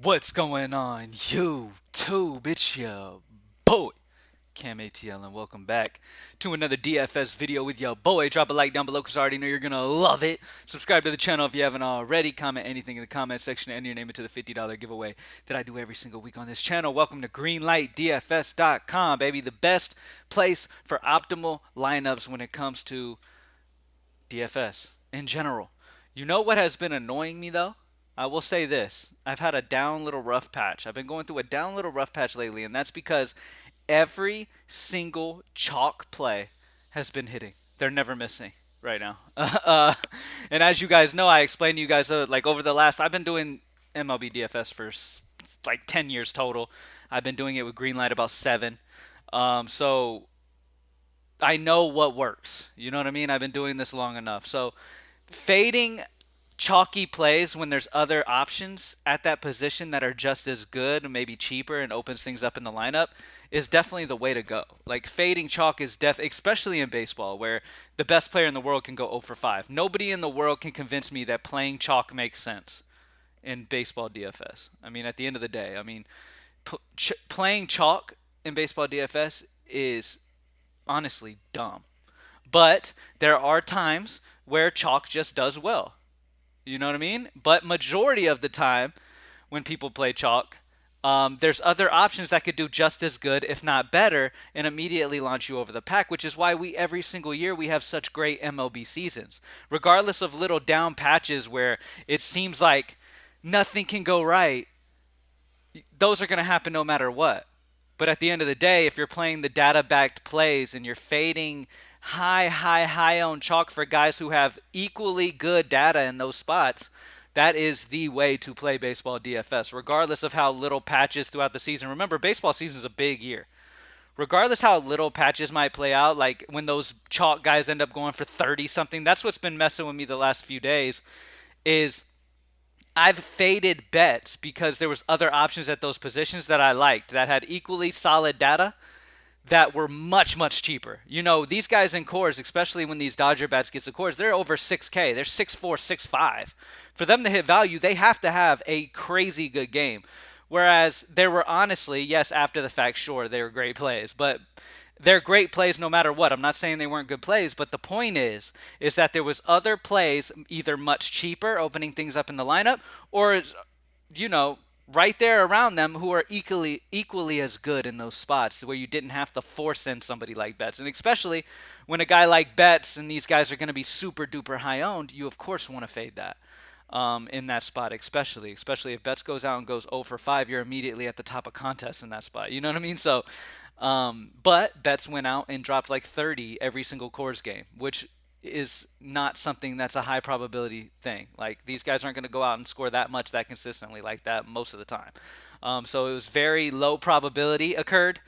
What's going on, YouTube? It's your boy, CamATL, and welcome back to another DFS video with your boy. Drop a like down below because I already know you're going to love it. Subscribe to the channel if you haven't already. Comment anything in the comment section and enter your name into the $50 giveaway that I do every single week on this channel. Welcome to GreenLightDFS.com, baby. The best place for optimal lineups when it comes to DFS in general. You know what has been annoying me though? I will say this. I've had a down little rough patch. I've been going through a down little rough patch lately, and that's because every single chalk play has been hitting. They're never missing right now. And as you guys know, I explained to you guys like over the last, I've been doing MLB DFS for like 10 years total. I've been doing it with Greenlight about 7. So I know what works. You know what I mean? I've been doing this long enough. So fading chalky plays when there's other options at that position that are just as good and maybe cheaper and opens things up in the lineup is definitely the way to go. Like fading chalk is especially in baseball where the best player in the world can go 0 for 5. Nobody in the world can convince me that playing chalk makes sense in baseball DFS. I mean, at the end of the day, I mean, playing chalk in baseball DFS is honestly dumb. But there are times where chalk just does well. You know what I mean? But majority of the time, when people play chalk, there's other options that could do just as good, if not better, and immediately launch you over the pack. Which is why we every single year we have such great MLB seasons, regardless of little down patches where it seems like nothing can go right. Those are going to happen no matter what. But at the end of the day, if you're playing the data-backed plays and you're fading high on chalk for guys who have equally good data in those spots, that is the way to play baseball DFS, regardless of how little patches throughout the season. Remember, baseball season is a big year. Regardless how little patches might play out, like when those chalk guys end up going for 30 something, that's what's been messing with me the last few days is I've faded bets because there was other options at those positions that I liked that had equally solid data that were much cheaper. You know, these guys in cores, especially when these Dodger bats get to cores, they're over 6K. They're 6'4", 6'5". For them to hit value, they have to have a crazy good game. Whereas there were honestly, yes, after the fact, sure, they were great plays, but they're great plays no matter what. I'm not saying they weren't good plays, but the point is that there was other plays either much cheaper, opening things up in the lineup, or you know, right there around them who are equally as good in those spots where you didn't have to force in somebody like Betts. And especially when a guy like Betts and these guys are going to be super duper high owned, you of course want to fade that. In that spot, especially if Betts goes out and goes 0 for 5, you're immediately at the top of contest in that spot. You know what I mean? So, but Betts went out and dropped like 30 every single cores game, which is not something that's a high probability thing. Like these guys aren't going to go out and score that much that consistently like that most of the time. So it was very low probability occurred.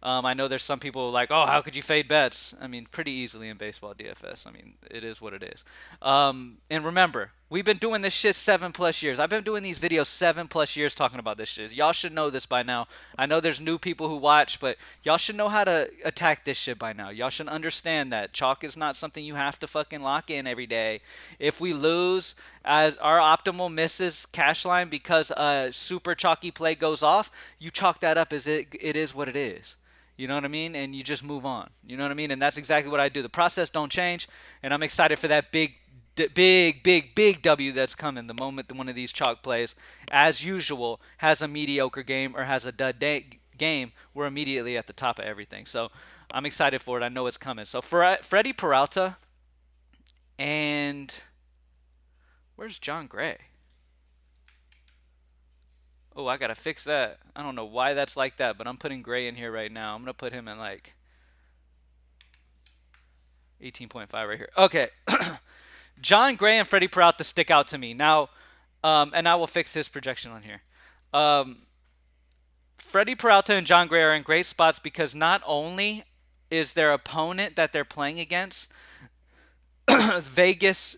I know there's some people like, oh, how could you fade bets? I mean, pretty easily in baseball DFS. I mean, it is what it is. And remember, we've been doing this shit 7+ years. I've been doing these videos 7+ years talking about this shit. Y'all should know this by now. I know there's new people who watch, but y'all should know how to attack this shit by now. Y'all should understand that chalk is not something you have to fucking lock in every day. If we lose as our optimal misses cash line because a super chalky play goes off, you chalk that up as it is what it is. You know what I mean? And you just move on. You know what I mean? And that's exactly what I do. The process don't change, and I'm excited for that big W that's coming the moment that one of these chalk plays, as usual, has a mediocre game or has a dud game. We're immediately at the top of everything. So I'm excited for it. I know it's coming. So for Freddie Peralta and where's John Gray? Oh, I gotta fix that. I don't know why that's like that, but I'm putting Gray in here right now. I'm gonna put him in like 18.5 right here. Okay. John Gray and Freddie Peralta stick out to me. Now, and I will fix his projection on here. Um, Freddie Peralta and John Gray are in great spots because not only is their opponent that they're playing against, Vegas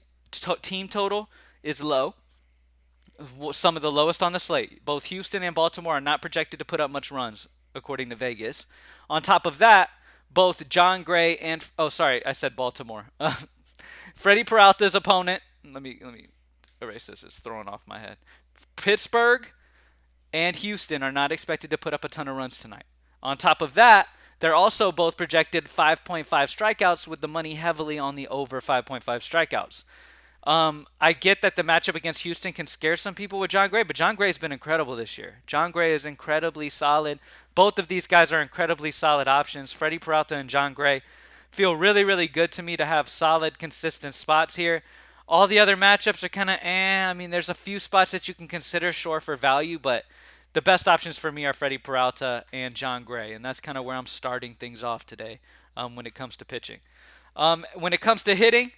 team total is low, some of the lowest on the slate. Both Houston and Baltimore are not projected to put up much runs, according to Vegas. On top of that, both John Gray and I said Baltimore. Freddie Peralta's opponent. Let me erase this. It's throwing off my head. Pittsburgh and Houston are not expected to put up a ton of runs tonight. On top of that, they're also both projected 5.5 strikeouts with the money heavily on the over 5.5 strikeouts. I get that the matchup against Houston can scare some people with John Gray, but John Gray's been incredible this year. John Gray is incredibly solid. Both of these guys are incredibly solid options. Freddie Peralta and John Gray feel really, really good to me to have solid, consistent spots here. All the other matchups are kind of I mean, there's a few spots that you can consider sure for value, but the best options for me are Freddie Peralta and John Gray, and that's kind of where I'm starting things off today when it comes to pitching. When it comes to hitting,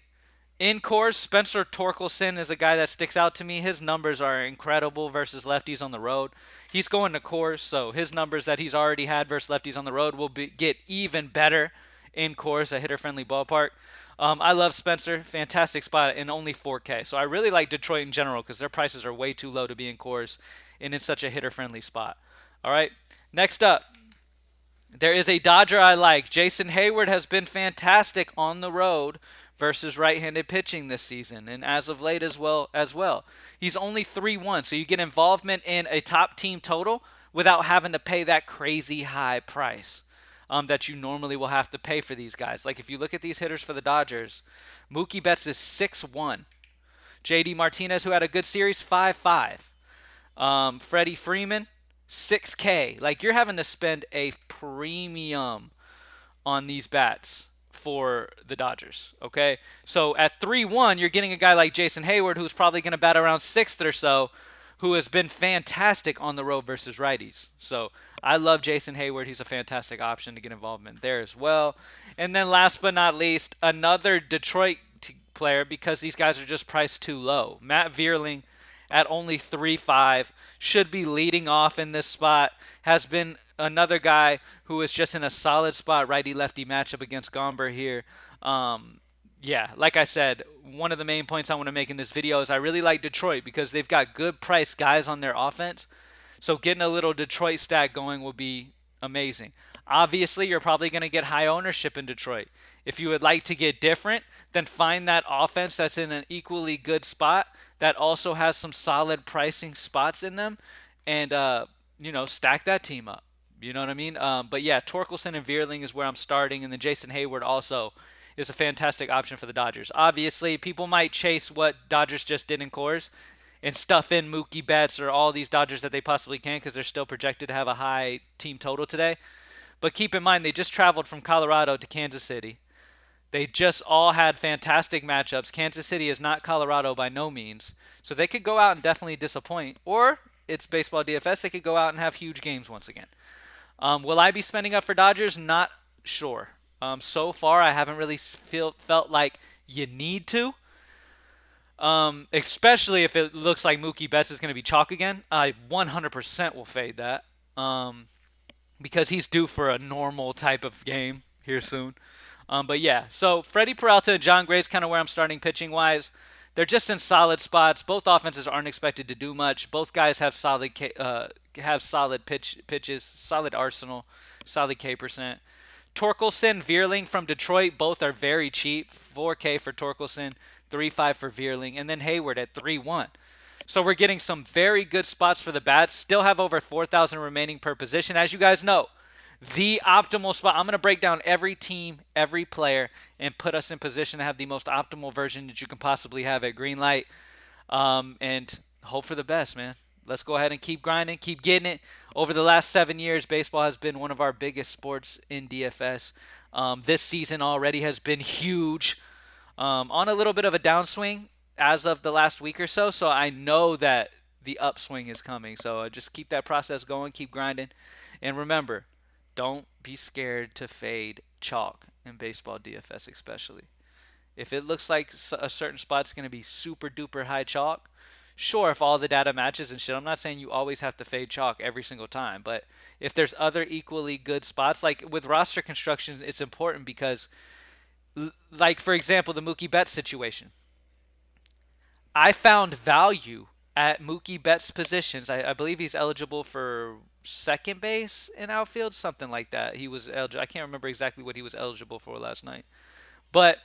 in course, Spencer Torkelson is a guy that sticks out to me. His numbers are incredible versus lefties on the road. He's going to course, so his numbers that he's already had versus lefties on the road will get even better in course, a hitter-friendly ballpark. I love Spencer. Fantastic spot in only 4K. So I really like Detroit in general because their prices are way too low to be in course and in such a hitter-friendly spot. All right, next up. There is a Dodger I like. Jason Hayward has been fantastic on the road versus right-handed pitching this season, and as of late as well. He's only 3-1, so you get involvement in a top team total without having to pay that crazy high price that you normally will have to pay for these guys. Like if you look at these hitters for the Dodgers, Mookie Betts is 6-1. JD Martinez, who had a good series, 5-5. Freddie Freeman, 6K. Like you're having to spend a premium on these bats for the Dodgers. Okay, so at 3-1, you're getting a guy like Jason Hayward, who's probably going to bat around sixth or so, who has been fantastic on the road versus righties. So I love Jason Hayward. He's a fantastic option to get involvement there as well. And then last but not least, another Detroit player because these guys are just priced too low. Matt Vierling at only 3.5 should be leading off in this spot. Has been another guy who is just in a solid spot, righty-lefty matchup against Gomber here. Yeah, like I said, one of the main points I want to make in this video is I really like Detroit because they've got good price guys on their offense. So getting a little Detroit stack going will be amazing. Obviously, you're probably going to get high ownership in Detroit. If you would like to get different, then find that offense that's in an equally good spot that also has some solid pricing spots in them and, stack that team up. You know what I mean? But yeah, Torkelson and Vierling is where I'm starting, and then Jason Hayward also is a fantastic option for the Dodgers. Obviously, people might chase what Dodgers just did in Coors and stuff in Mookie Betts or all these Dodgers that they possibly can because they're still projected to have a high team total today. But keep in mind, they just traveled from Colorado to Kansas City. They just all had fantastic matchups. Kansas City is not Colorado by no means. So they could go out and definitely disappoint. Or it's baseball DFS. They could go out and have huge games once again. Will I be spending up for Dodgers? Not sure. So far, I haven't really felt like you need to. Especially if it looks like Mookie Betts is going to be chalk again. I 100% will fade that. Because he's due for a normal type of game here soon. But yeah, so Freddie Peralta and John Gray is kind of where I'm starting pitching-wise. They're just in solid spots. Both offenses aren't expected to do much. Both guys have solid pitches, solid arsenal, solid K percent. Torkelson, Vierling from Detroit, both are very cheap. 4K for Torkelson, 3.5 for Vierling, and then Hayward at 3.1. So we're getting some very good spots for the bats. Still have over 4,000 remaining per position. As you guys know, the optimal spot. I'm going to break down every team, every player, and put us in position to have the most optimal version that you can possibly have at Greenlight. And hope for the best, man. Let's go ahead and keep grinding, keep getting it. Over the last 7 years, baseball has been one of our biggest sports in DFS. This season already has been huge. On a little bit of a downswing as of the last week or so. So I know that the upswing is coming. So just keep that process going, keep grinding. And remember, don't be scared to fade chalk in baseball DFS especially. If it looks like a certain spot's going to be super duper high chalk, sure, if all the data matches and shit, I'm not saying you always have to fade chalk every single time, but if there's other equally good spots, like with roster construction, it's important because, like for example, the Mookie Betts situation. I found value at Mookie Betts' positions. I believe he's eligible for second base in outfield, something like that. He was eligible. I can't remember exactly what he was eligible for last night. But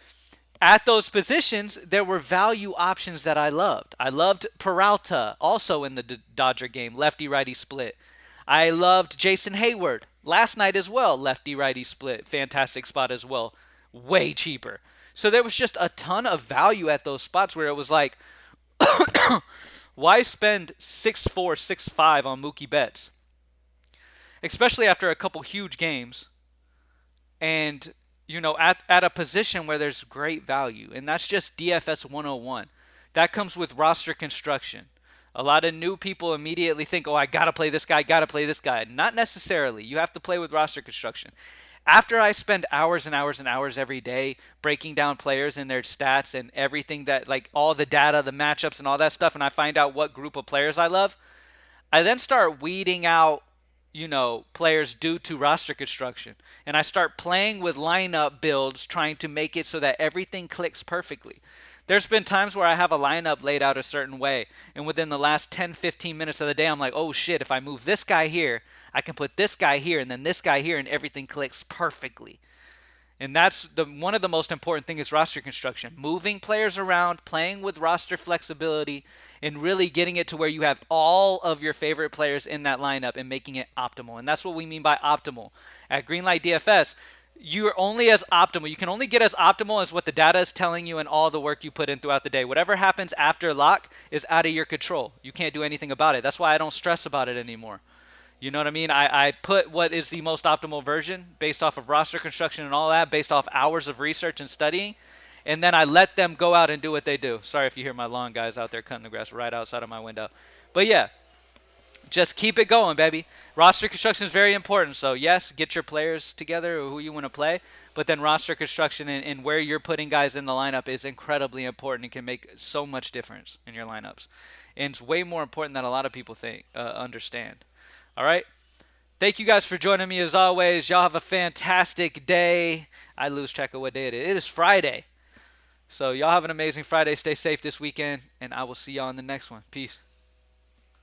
at those positions, there were value options that I loved. I loved Peralta, also in the Dodger game, lefty righty split. I loved Jason Hayward last night as well, lefty righty split, fantastic spot as well, way cheaper. So there was just a ton of value at those spots where it was like, why spend 6'4", 6'5" on Mookie Betts, especially after a couple huge games, and at a position where there's great value. And that's just DFS 101. That comes with roster construction. A lot of new people immediately think, oh, I got to play this guy, got to play this guy. Not necessarily. You have to play with roster construction. After I spend hours and hours and hours every day breaking down players and their stats and everything, that like all the data, the matchups and all that stuff, and I find out what group of players I love, I then start weeding out, players due to roster construction. And I start playing with lineup builds, trying to make it so that everything clicks perfectly. There's been times where I have a lineup laid out a certain way, and within the last 10, 15 minutes of the day, I'm like, oh shit, if I move this guy here, I can put this guy here, and then this guy here, and everything clicks perfectly. And that's one of the most important things is roster construction. Moving players around, playing with roster flexibility, and really getting it to where you have all of your favorite players in that lineup and making it optimal. And that's what we mean by optimal. At Greenlight DFS, you're only as optimal. You can only get as optimal as what the data is telling you and all the work you put in throughout the day. Whatever happens after lock is out of your control. You can't do anything about it. That's why I don't stress about it anymore. You know what I mean? I put what is the most optimal version based off of roster construction and all that, based off hours of research and studying, and then I let them go out and do what they do. Sorry if you hear my lawn guys out there cutting the grass right outside of my window. But yeah, just keep it going, baby. Roster construction is very important. So yes, get your players together or who you want to play, but then roster construction and where you're putting guys in the lineup is incredibly important and can make so much difference in your lineups. And it's way more important than a lot of people understand. All right. Thank you guys for joining me as always. Y'all have a fantastic day. I lose track of what day it is. It is Friday. So y'all have an amazing Friday. Stay safe this weekend, and I will see y'all in the next one. Peace.